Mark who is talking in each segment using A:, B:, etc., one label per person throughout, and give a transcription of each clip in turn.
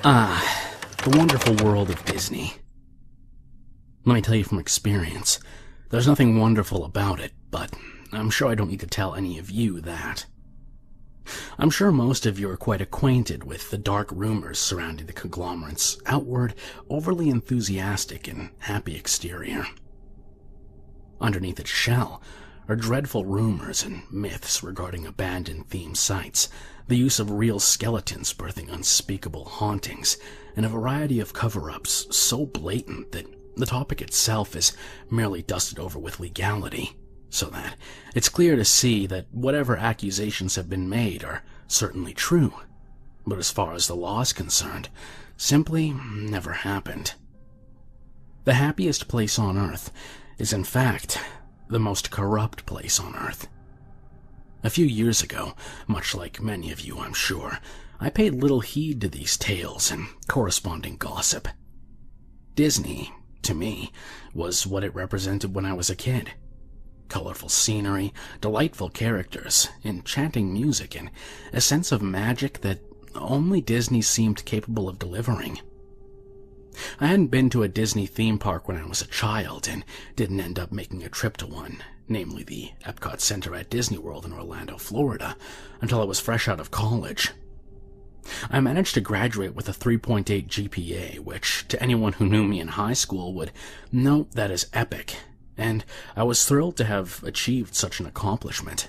A: Ah, the wonderful world of Disney. Let me tell you from experience, there's nothing wonderful about it, but I'm sure I don't need to tell any of you that. I'm sure most of you are quite acquainted with the dark rumors surrounding the conglomerate's outward, overly enthusiastic and happy exterior. Underneath its shell are dreadful rumors and myths regarding abandoned theme sites, the use of real skeletons birthing unspeakable hauntings, and a variety of cover-ups so blatant that the topic itself is merely dusted over with legality, so that it's clear to see that whatever accusations have been made are certainly true, but as far as the law is concerned, simply never happened. The happiest place on Earth is in fact the most corrupt place on Earth. A few years ago, much like many of you I'm sure, I paid little heed to these tales and corresponding gossip. Disney, to me, was what it represented when I was a kid. Colorful scenery, delightful characters, enchanting music, and a sense of magic that only Disney seemed capable of delivering. I hadn't been to a Disney theme park when I was a child and didn't end up making a trip to one, namely the Epcot Center at Disney World in Orlando, Florida, until I was fresh out of college. I managed to graduate with a 3.8 GPA, which to anyone who knew me in high school would note that is epic, and I was thrilled to have achieved such an accomplishment.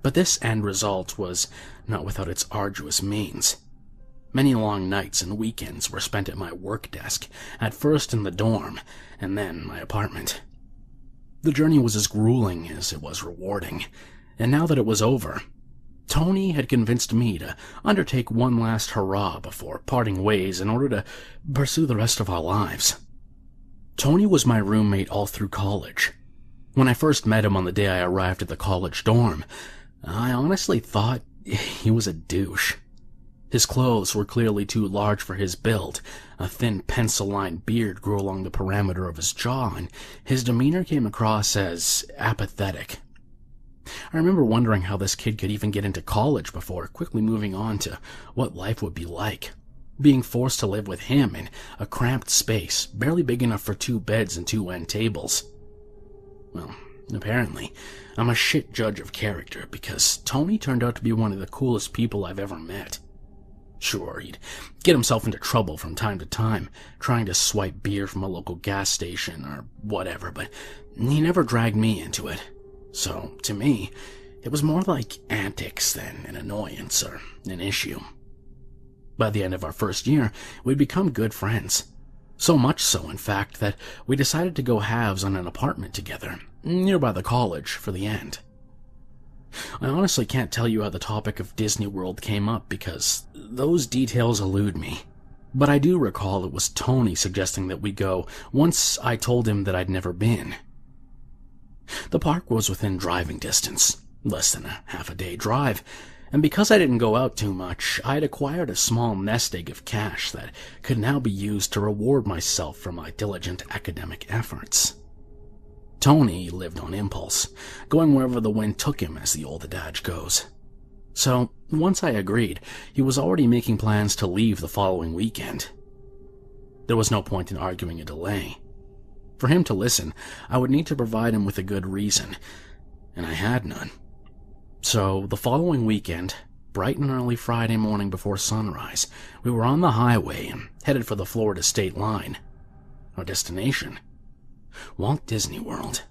A: But this end result was not without its arduous means. Many long nights and weekends were spent at my work desk, at first in the dorm, and then my apartment. The journey was as grueling as it was rewarding, and now that it was over, Tony had convinced me to undertake one last hurrah before parting ways in order to pursue the rest of our lives. Tony was my roommate all through college. When I first met him on the day I arrived at the college dorm, I honestly thought he was a douche. His clothes were clearly too large for his build, a thin pencil-lined beard grew along the perimeter of his jaw, and his demeanor came across as apathetic. I remember wondering how this kid could even get into college before quickly moving on to what life would be like, being forced to live with him in a cramped space, barely big enough for 2 beds and 2 end tables. Well, apparently, I'm a shit judge of character because Tony turned out to be one of the coolest people I've ever met. Sure, he'd get himself into trouble from time to time, trying to swipe beer from a local gas station or whatever, but he never dragged me into it. So, to me, it was more like antics than an annoyance or an issue. By the end of our first year, we'd become good friends. So much so, in fact, that we decided to go halves on an apartment together, nearby the college, for the end. I honestly can't tell you how the topic of Disney World came up because those details elude me. But I do recall it was Tony suggesting that we go once I told him that I'd never been. The park was within driving distance, less than a half-a-day drive, and because I didn't go out too much, I had acquired a small nest egg of cash that could now be used to reward myself for my diligent academic efforts. Tony lived on impulse, going wherever the wind took him, as the old adage goes. So, once I agreed, he was already making plans to leave the following weekend. There was no point in arguing a delay. For him to listen, I would need to provide him with a good reason, and I had none. So, the following weekend, bright and early Friday morning before sunrise, we were on the highway and headed for the Florida state line. Our destination: Walt Disney World.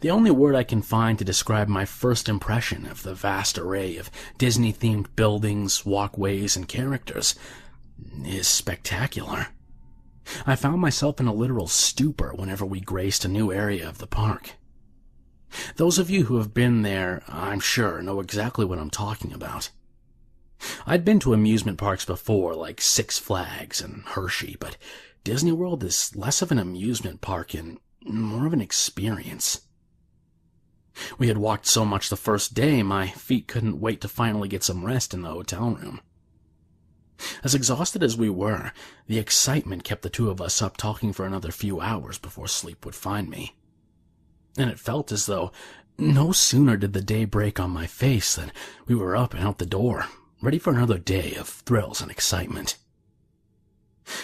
A: The only word I can find to describe my first impression of the vast array of Disney-themed buildings, walkways, and characters is spectacular. I found myself in a literal stupor whenever we graced a new area of the park. Those of you who have been there, I'm sure, know exactly what I'm talking about. I'd been to amusement parks before, like Six Flags and Hershey, but Disney World is less of an amusement park and more of an experience. We had walked so much the first day, my feet couldn't wait to finally get some rest in the hotel room. As exhausted as we were, the excitement kept the two of us up talking for another few hours before sleep would find me. And it felt as though no sooner did the day break on my face than we were up and out the door, ready for another day of thrills and excitement.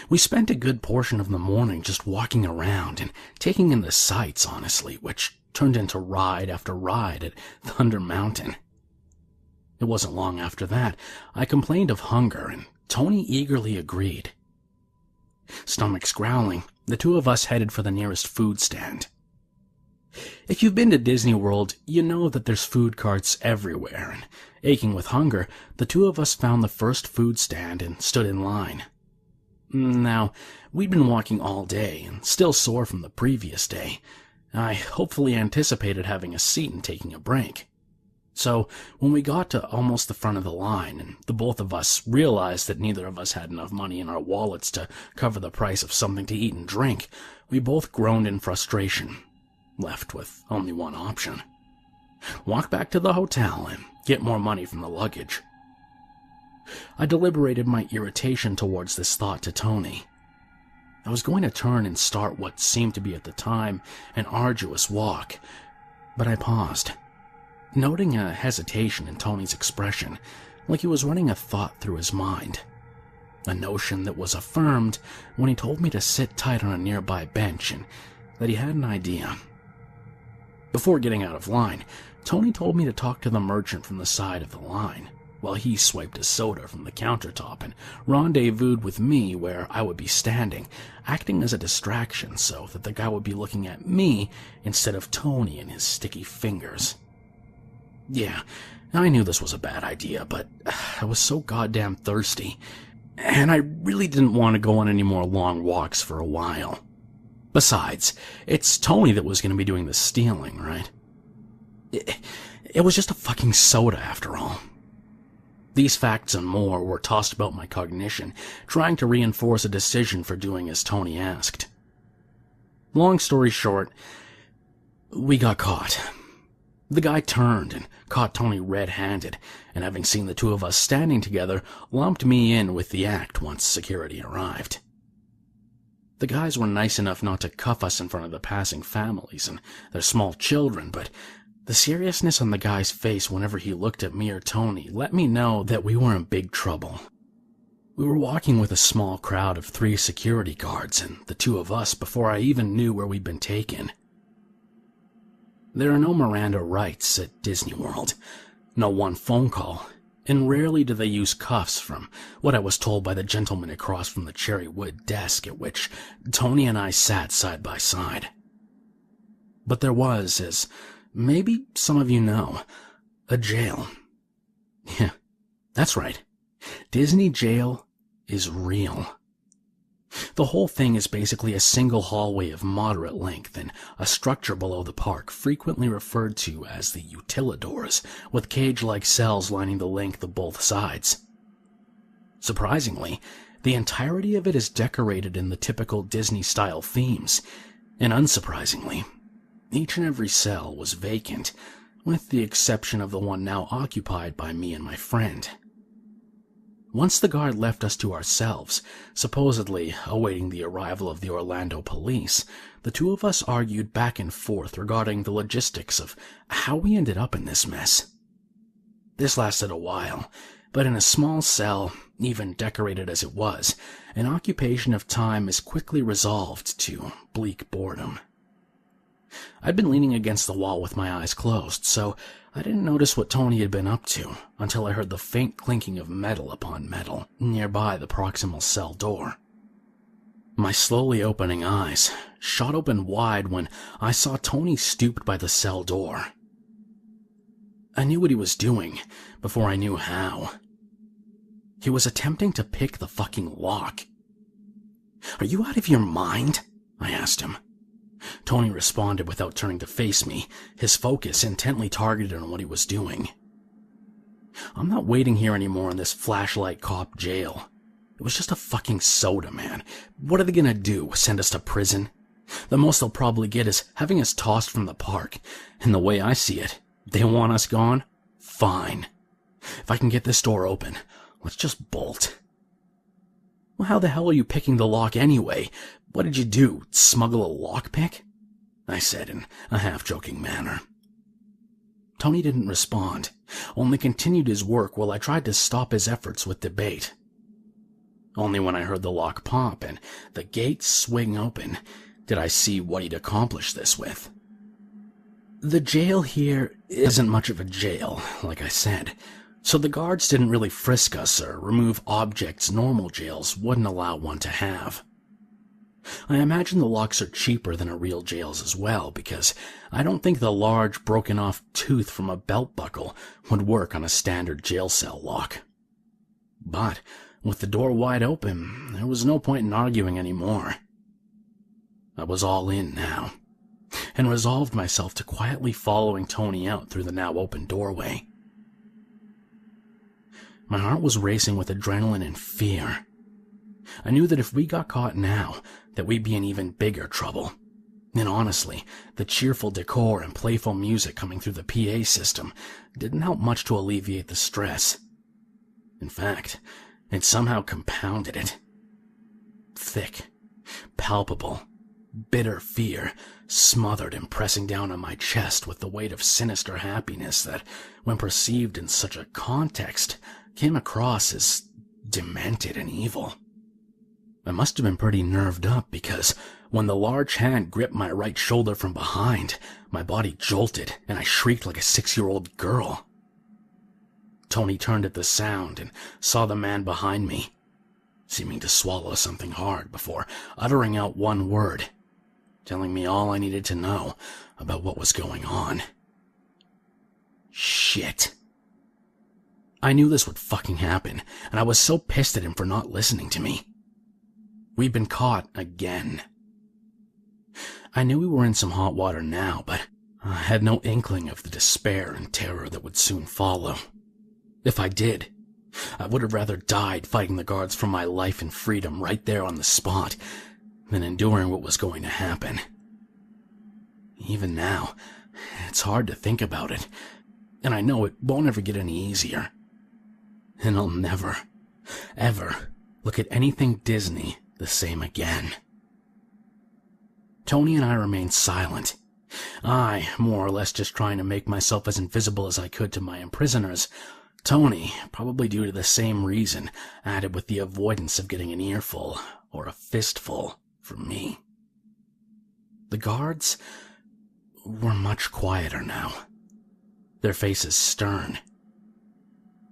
A: We spent a good portion of the morning just walking around and taking in the sights, honestly, which turned into ride after ride at Thunder Mountain. It wasn't long after that I complained of hunger, and Tony eagerly agreed. Stomachs growling, the two of us headed for the nearest food stand. If you've been to Disney World, you know that there's food carts everywhere, and aching with hunger, the two of us found the first food stand and stood in line. Now, we'd been walking all day and still sore from the previous day. I hopefully anticipated having a seat and taking a break. So, when we got to almost the front of the line, and the both of us realized that neither of us had enough money in our wallets to cover the price of something to eat and drink, we both groaned in frustration, left with only one option: walk back to the hotel and get more money from the luggage. I deliberated my irritation towards this thought to Tony. I was going to turn and start what seemed to be at the time an arduous walk, but I paused, noting a hesitation in Tony's expression, like he was running a thought through his mind, a notion that was affirmed when he told me to sit tight on a nearby bench and that he had an idea. Before getting out of line, Tony told me to talk to the merchant from the side of the line, while he swiped a soda from the countertop and rendezvoused with me where I would be standing, acting as a distraction so that the guy would be looking at me instead of Tony and his sticky fingers. Yeah, I knew this was a bad idea, but I was so goddamn thirsty, and I really didn't want to go on any more long walks for a while. Besides, it's Tony that was going to be doing the stealing, right? It was just a fucking soda after all. These facts and more were tossed about my cognition, trying to reinforce a decision for doing as Tony asked. Long story short, we got caught. The guy turned and caught Tony red-handed, and having seen the two of us standing together, lumped me in with the act once security arrived. The guys were nice enough not to cuff us in front of the passing families and their small children, but the seriousness on the guy's face whenever he looked at me or Tony let me know that we were in big trouble. We were walking with a small crowd of 3 security guards and the two of us before I even knew where we'd been taken. There are no Miranda rights at Disney World, no one phone call, and rarely do they use cuffs from what I was told by the gentleman across from the cherry wood desk at which Tony and I sat side by side. But there was, as maybe some of you know, a jail. Yeah, that's right. Disney jail is real. The whole thing is basically a single hallway of moderate length and a structure below the park frequently referred to as the utilidors, with cage-like cells lining the length of both sides. Surprisingly, the entirety of it is decorated in the typical Disney-style themes, and unsurprisingly, each and every cell was vacant, with the exception of the one now occupied by me and my friend. Once the guard left us to ourselves, supposedly awaiting the arrival of the Orlando police, the two of us argued back and forth regarding the logistics of how we ended up in this mess. This lasted a while, but in a small cell, even decorated as it was, an occupation of time is quickly resolved to bleak boredom. I'd been leaning against the wall with my eyes closed, so I didn't notice what Tony had been up to until I heard the faint clinking of metal upon metal nearby the proximal cell door. My slowly opening eyes shot open wide when I saw Tony stooped by the cell door. I knew what he was doing before I knew how. He was attempting to pick the fucking lock. "Are you out of your mind?" I asked him. Tony responded without turning to face me, his focus intently targeted on what he was doing. "I'm not waiting here anymore in this flashlight cop jail. It was just a fucking soda, man. What are they gonna do, send us to prison? The most they'll probably get is having us tossed from the park, and the way I see it, they want us gone? Fine. If I can get this door open, let's just bolt." "Well, how the hell are you picking the lock anyway? What did you do, smuggle a lockpick?" I said in a half-joking manner. Tony didn't respond, only continued his work while I tried to stop his efforts with debate. Only when I heard the lock pop and the gate swing open did I see what he'd accomplished this with. The jail here isn't much of a jail, like I said, so the guards didn't really frisk us or remove objects normal jails wouldn't allow one to have. I imagine the locks are cheaper than a real jail's as well, because I don't think the large broken-off tooth from a belt buckle would work on a standard jail cell lock. But with the door wide open, there was no point in arguing anymore. I was all in now, and resolved myself to quietly following Tony out through the now open doorway. My heart was racing with adrenaline and fear. I knew that if we got caught now, that we'd be in even bigger trouble. And honestly, the cheerful decor and playful music coming through the PA system didn't help much to alleviate the stress. In fact, it somehow compounded it. Thick, palpable, bitter fear smothered and pressing down on my chest with the weight of sinister happiness that, when perceived in such a context, came across as demented and evil. I must have been pretty nerved up because when the large hand gripped my right shoulder from behind, my body jolted and I shrieked like a 6-year-old girl. Tony turned at the sound and saw the man behind me, seeming to swallow something hard before uttering out one word, telling me all I needed to know about what was going on. Shit. I knew this would fucking happen, and I was so pissed at him for not listening to me. We'd been caught again. I knew we were in some hot water now, but I had no inkling of the despair and terror that would soon follow. If I did, I would have rather died fighting the guards for my life and freedom right there on the spot than enduring what was going to happen. Even now, it's hard to think about it, and I know it won't ever get any easier. And I'll never, ever look at anything Disney the same again. Tony and I remained silent. I, more or less just trying to make myself as invisible as I could to my imprisoners. Tony, probably due to the same reason, added with the avoidance of getting an earful or a fistful from me. The guards were much quieter now, their faces stern.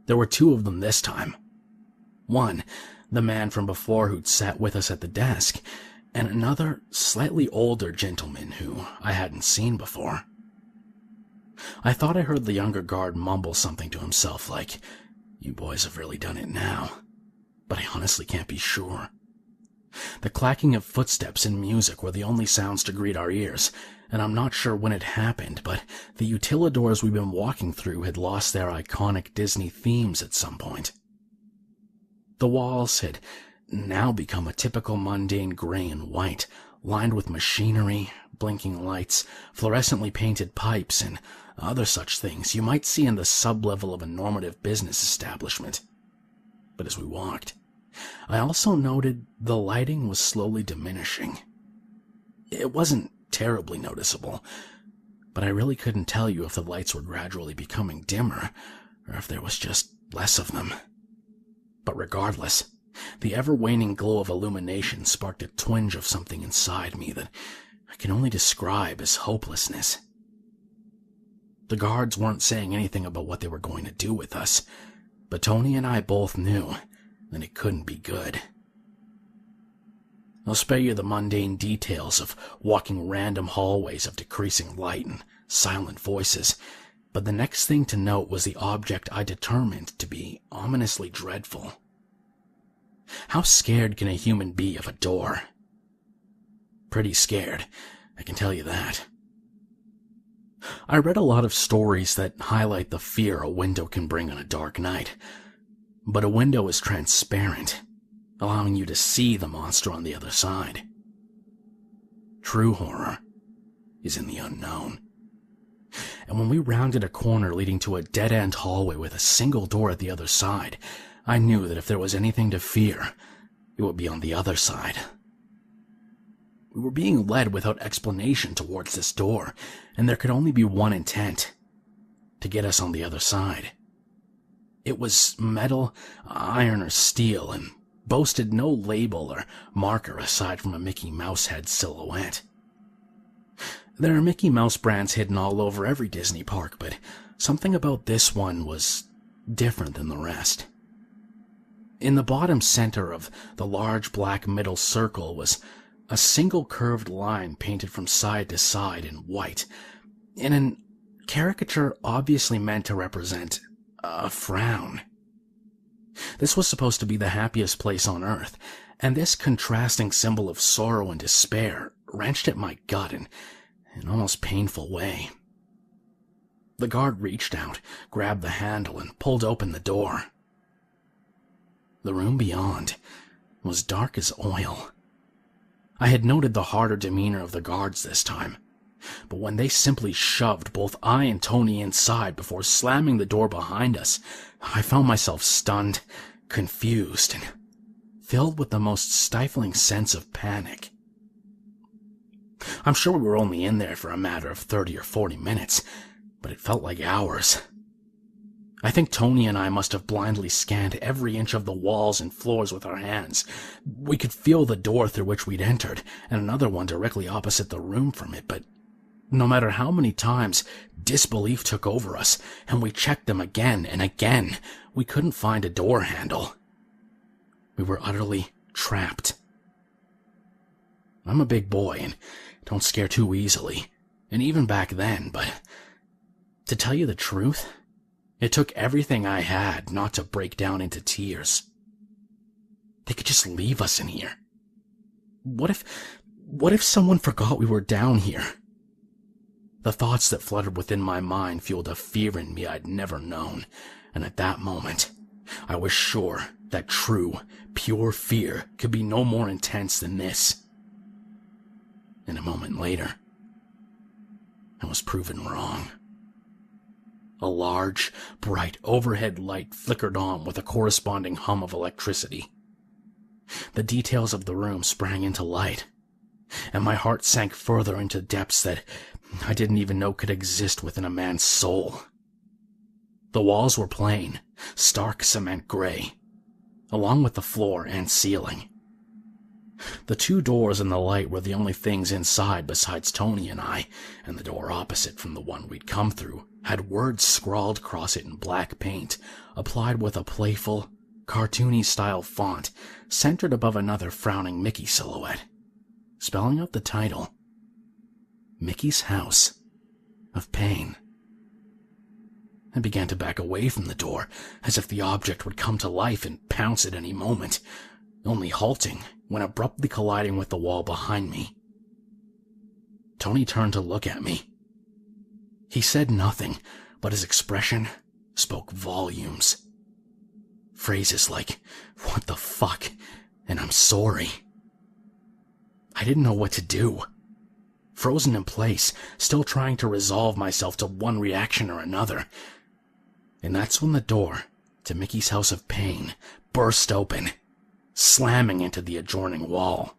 A: There were 2 of them this time. One, the man from before who'd sat with us at the desk, and another, slightly older gentleman who I hadn't seen before. I thought I heard the younger guard mumble something to himself like, "You boys have really done it now," but I honestly can't be sure. The clacking of footsteps and music were the only sounds to greet our ears, and I'm not sure when it happened, but the utilidors we've been walking through had lost their iconic Disney themes at some point. The walls had now become a typical mundane gray and white, lined with machinery, blinking lights, fluorescently painted pipes, and other such things you might see in the sub-level of a normative business establishment. But as we walked, I also noted the lighting was slowly diminishing. It wasn't terribly noticeable, but I really couldn't tell you if the lights were gradually becoming dimmer, or if there was just less of them. But regardless, the ever-waning glow of illumination sparked a twinge of something inside me that I can only describe as hopelessness. The guards weren't saying anything about what they were going to do with us, but Tony and I both knew that it couldn't be good. I'll spare you the mundane details of walking random hallways of decreasing light and silent voices, but the next thing to note was the object I determined to be ominously dreadful. How scared can a human be of a door? Pretty scared, I can tell you that. I read a lot of stories that highlight the fear a window can bring on a dark night, but a window is transparent, allowing you to see the monster on the other side. True horror is in the unknown. And when we rounded a corner leading to a dead-end hallway with a single door at the other side, I knew that if there was anything to fear, it would be on the other side. We were being led without explanation towards this door, and there could only be one intent: to get us on the other side. It was metal, iron, or steel, and boasted no label or marker aside from a Mickey Mouse head silhouette. There are Mickey Mouse brands hidden all over every Disney park, but something about this one was different than the rest. In the bottom center of the large black middle circle was a single curved line painted from side to side in white, in an caricature obviously meant to represent a frown. This was supposed to be the happiest place on Earth, and this contrasting symbol of sorrow and despair wrenched at my gut in an almost painful way. The guard reached out, grabbed the handle, and pulled open the door. The room beyond was dark as oil. I had noted the harder demeanor of the guards this time, but when they simply shoved both I and Tony inside before slamming the door behind us, I found myself stunned, confused, and filled with the most stifling sense of panic. I'm sure we were only in there for a matter of 30 or 40 minutes, but it felt like hours. I think Tony and I must have blindly scanned every inch of the walls and floors with our hands. We could feel the door through which we'd entered, and another one directly opposite the room from it, but no matter how many times disbelief took over us, and we checked them again and again, we couldn't find a door handle. We were utterly trapped. I'm a big boy and don't scare too easily, and even back then, but to tell you the truth, it took everything I had not to break down into tears. They could just leave us in here. What if someone forgot we were down here? The thoughts that fluttered within my mind fueled a fear in me I'd never known, and at that moment, I was sure that true, pure fear could be no more intense than this. And a moment later, I was proven wrong. A large, bright overhead light flickered on with a corresponding hum of electricity. The details of the room sprang into light, and my heart sank further into depths that I didn't even know could exist within a man's soul. The walls were plain, stark cement gray, along with the floor and ceiling. The two doors and the light were the only things inside besides Tony and I, and the door opposite from the one we'd come through had words scrawled across it in black paint, applied with a playful, cartoony-style font centered above another frowning Mickey silhouette, spelling out the title, Mickey's House of Pain. I began to back away from the door, as if the object would come to life and pounce at any moment, only halting when abruptly colliding with the wall behind me. Tony turned to look at me. He said nothing, but his expression spoke volumes. Phrases like, "What the fuck?" and "I'm sorry." I didn't know what to do. Frozen in place, still trying to resolve myself to one reaction or another. And that's when the door to Mickey's House of Pain burst open, slamming into the adjoining wall.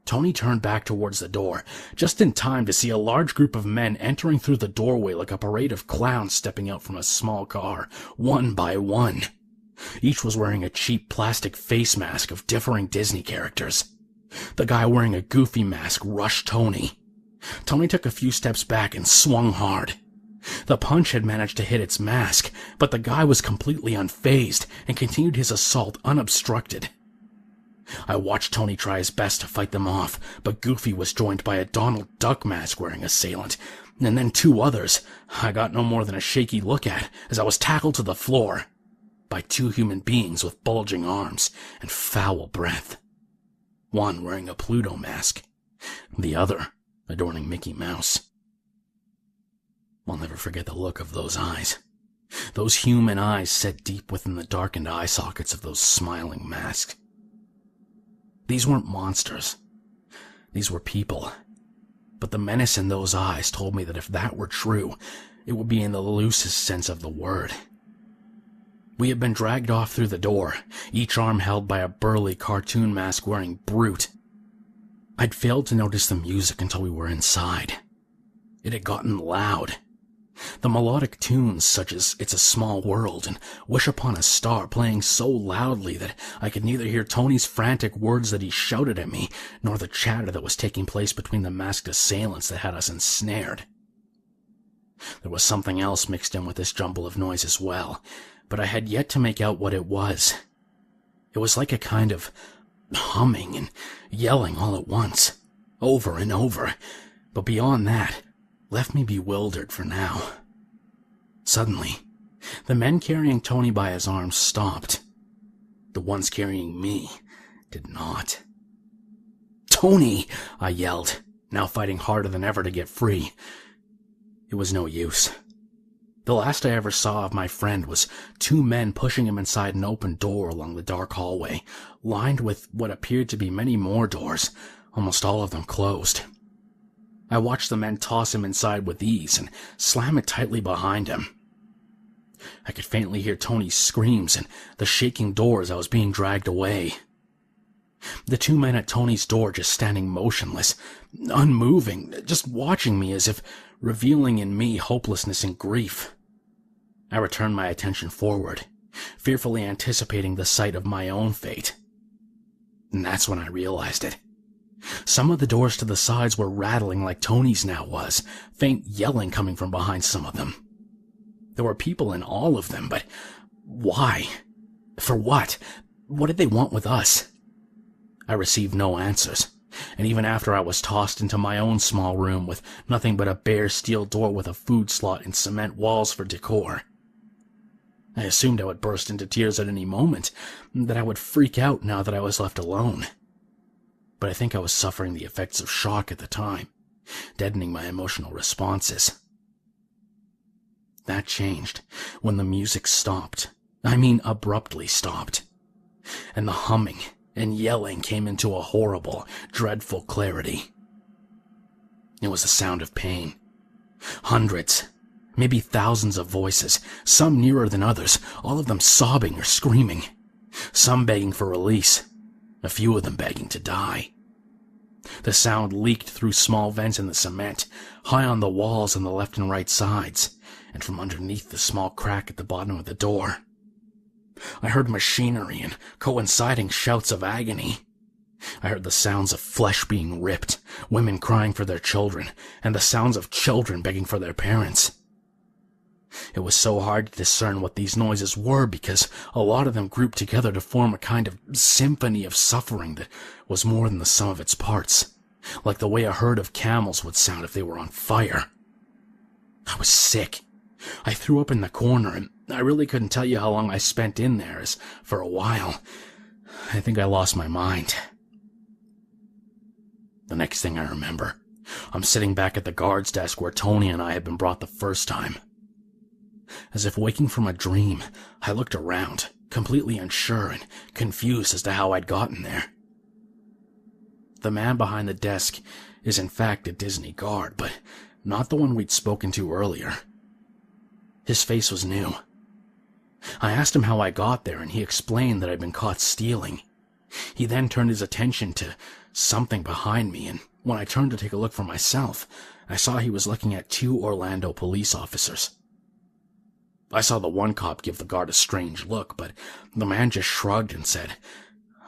A: Tony turned back towards the door, just in time to see a large group of men entering through the doorway like a parade of clowns stepping out from a small car, one by one. Each was wearing a cheap plastic face mask of differing Disney characters. The guy wearing a goofy mask rushed Tony. Tony took a few steps back and swung hard. The punch had managed to hit its mask, but the guy was completely unfazed and continued his assault unobstructed. I watched Tony try his best to fight them off, but Goofy was joined by a Donald Duck mask-wearing assailant, and then two others I got no more than a shaky look at as I was tackled to the floor by two human beings with bulging arms and foul breath. One wearing a Pluto mask, the other adorning Mickey Mouse. I'll never forget the look of those eyes. Those human eyes set deep within the darkened eye sockets of those smiling masks. These weren't monsters. These were people. But the menace in those eyes told me that if that were true, it would be in the loosest sense of the word. We had been dragged off through the door, each arm held by a burly cartoon mask-wearing brute. I'd failed to notice the music until we were inside. It had gotten loud, The melodic tunes such as It's a Small World and Wish Upon a Star playing so loudly that I could neither hear Tony's frantic words that he shouted at me, nor the chatter that was taking place between the masked assailants that had us ensnared. There was something else mixed in with this jumble of noise as well, but I had yet to make out what it was. It was like a kind of humming and yelling all at once, over and over, but beyond that, left me bewildered for now. Suddenly, the men carrying Tony by his arms stopped. The ones carrying me did not. "Tony!" I yelled, now fighting harder than ever to get free. It was no use. The last I ever saw of my friend was two men pushing him inside an open door along the dark hallway, lined with what appeared to be many more doors, almost all of them closed. I watched the men toss him inside with ease and slam it tightly behind him. I could faintly hear Tony's screams and the shaking door as I was being dragged away. The two men at Tony's door just standing motionless, unmoving, just watching me as if revealing in me hopelessness and grief. I returned my attention forward, fearfully anticipating the sight of my own fate. And that's when I realized it. Some of the doors to the sides were rattling like Tony's now was, faint yelling coming from behind some of them. There were people in all of them, but why? For what? What did they want with us? I received no answers, and even after I was tossed into my own small room with nothing but a bare steel door with a food slot and cement walls for decor, I assumed I would burst into tears at any moment, that I would freak out now that I was left alone. But I think I was suffering the effects of shock at the time, deadening my emotional responses. That changed when the music stopped. I mean abruptly stopped. And the humming and yelling came into a horrible, dreadful clarity. It was the sound of pain. Hundreds, maybe thousands of voices, some nearer than others, all of them sobbing or screaming, some begging for release, a few of them begging to die. The sound leaked through small vents in the cement, high on the walls on the left and right sides, and from underneath the small crack at the bottom of the door. I heard machinery and coinciding shouts of agony. I heard the sounds of flesh being ripped, women crying for their children, and the sounds of children begging for their parents. It was so hard to discern what these noises were because a lot of them grouped together to form a kind of symphony of suffering that was more than the sum of its parts, like the way a herd of camels would sound if they were on fire. I was sick. I threw up in the corner, and I really couldn't tell you how long I spent in there, as for a while, I think I lost my mind. The next thing I remember, I'm sitting back at the guard's desk where Tony and I had been brought the first time. As if waking from a dream, I looked around, completely unsure and confused as to how I'd gotten there. The man behind the desk is in fact a Disney guard, but not the one we'd spoken to earlier. His face was new. I asked him how I got there, and he explained that I'd been caught stealing. He then turned his attention to something behind me, and when I turned to take a look for myself, I saw he was looking at two Orlando police officers. I saw the one cop give the guard a strange look, but the man just shrugged and said,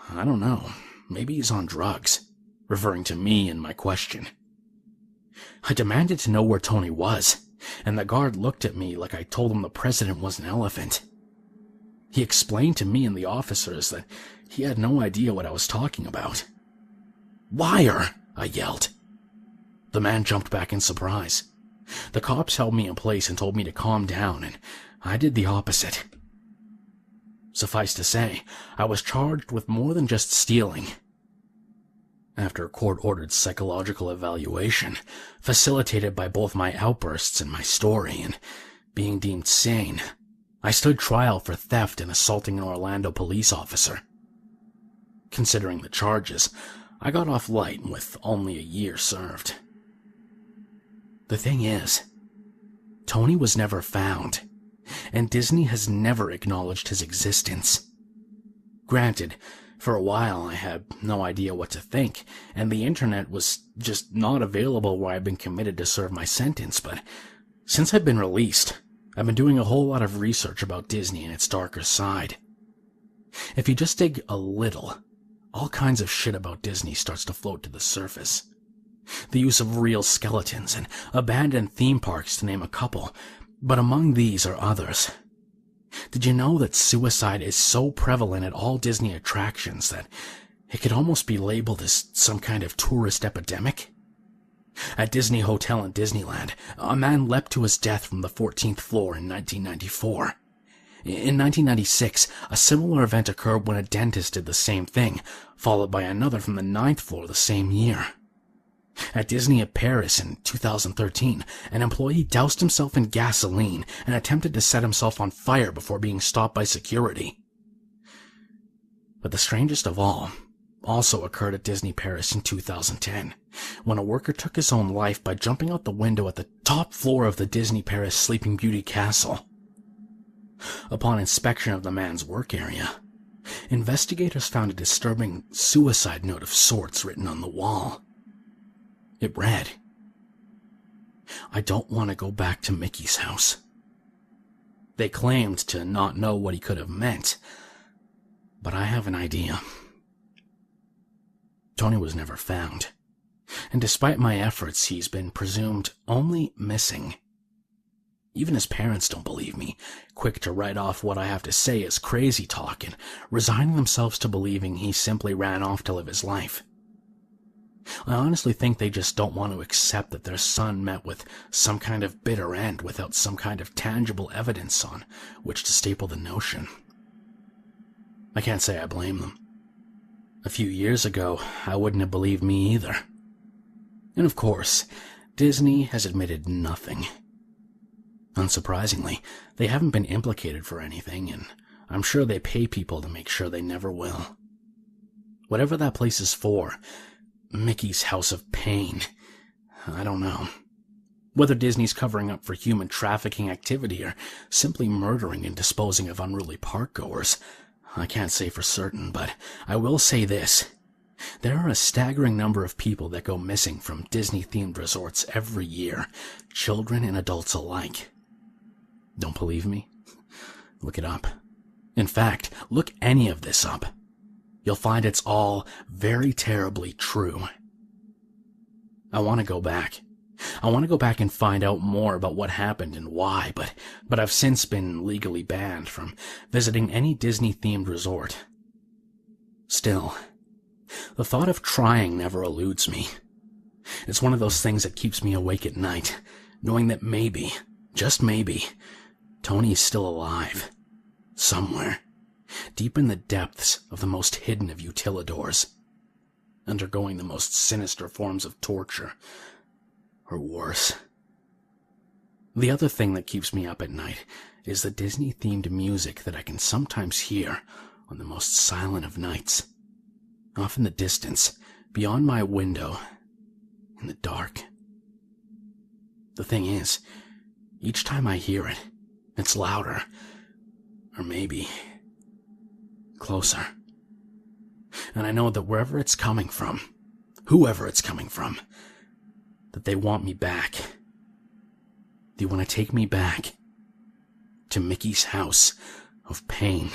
A: "I don't know, maybe he's on drugs," referring to me and my question. I demanded to know where Tony was, and the guard looked at me like I told him the president was an elephant. He explained to me and the officers that he had no idea what I was talking about. "Liar!" I yelled. The man jumped back in surprise. The cops held me in place and told me to calm down, and I did the opposite. Suffice to say, I was charged with more than just stealing. After a court-ordered psychological evaluation, facilitated by both my outbursts and my story, and being deemed sane, I stood trial for theft and assaulting an Orlando police officer. Considering the charges, I got off light with only a year served. The thing is, Tony was never found, and Disney has never acknowledged his existence. Granted, for a while I had no idea what to think, and the internet was just not available where I'd been committed to serve my sentence, but Since I've been released, I've been doing a whole lot of research about Disney and its darker side. If you just dig a little, all kinds of shit about Disney starts to float to the surface. The use of real skeletons and abandoned theme parks, to name a couple, but among these are others. Did you know that suicide is so prevalent at all Disney attractions that it could almost be labeled as some kind of tourist epidemic? At Disney Hotel in Disneyland, a man leapt to his death from the 14th floor in 1994. In 1996, a similar event occurred when a dentist did the same thing, followed by another from the 9th floor the same year. At Disney at Paris in 2013, an employee doused himself in gasoline and attempted to set himself on fire before being stopped by security. But the strangest of all also occurred at Disney Paris in 2010, when a worker took his own life by jumping out the window at the top floor of the Disney Paris Sleeping Beauty Castle. Upon inspection of the man's work area, investigators found a disturbing suicide note of sorts written on the wall. It read, "I don't want to go back to Mickey's house." They claimed to not know what he could have meant, but I have an idea. Tony was never found, and despite my efforts, he's been presumed only missing. Even his parents don't believe me, quick to write off what I have to say as crazy talk and resigning themselves to believing he simply ran off to live his life. I honestly think they just don't want to accept that their son met with some kind of bitter end without some kind of tangible evidence on which to staple the notion. I can't say I blame them. A few years ago, I wouldn't have believed me either. And of course, Disney has admitted nothing. Unsurprisingly, they haven't been implicated for anything, and I'm sure they pay people to make sure they never will. Whatever that place is for, Mickey's House of Pain, I don't know. Whether Disney's covering up for human trafficking activity or simply murdering and disposing of unruly parkgoers, I can't say for certain, but I will say this. There are a staggering number of people that go missing from Disney-themed resorts every year, children and adults alike. Don't believe me? Look it up. In fact, look any of this up. You'll find it's all very terribly true. I want to go back. I want to go back and find out more about what happened and why, but I've since been legally banned from visiting any Disney-themed resort. Still, the thought of trying never eludes me. It's one of those things that keeps me awake at night, knowing that maybe, just maybe, Tony's still alive. Somewhere. Deep in the depths of the most hidden of utilidors, undergoing the most sinister forms of torture, or worse. The other thing that keeps me up at night is the Disney-themed music that I can sometimes hear on the most silent of nights, off in the distance, beyond my window, in the dark. The thing is, each time I hear it, it's louder, or maybe closer. And I know that wherever it's coming from, whoever it's coming from, that they want me back. They want to take me back to Mickey's House of Pain.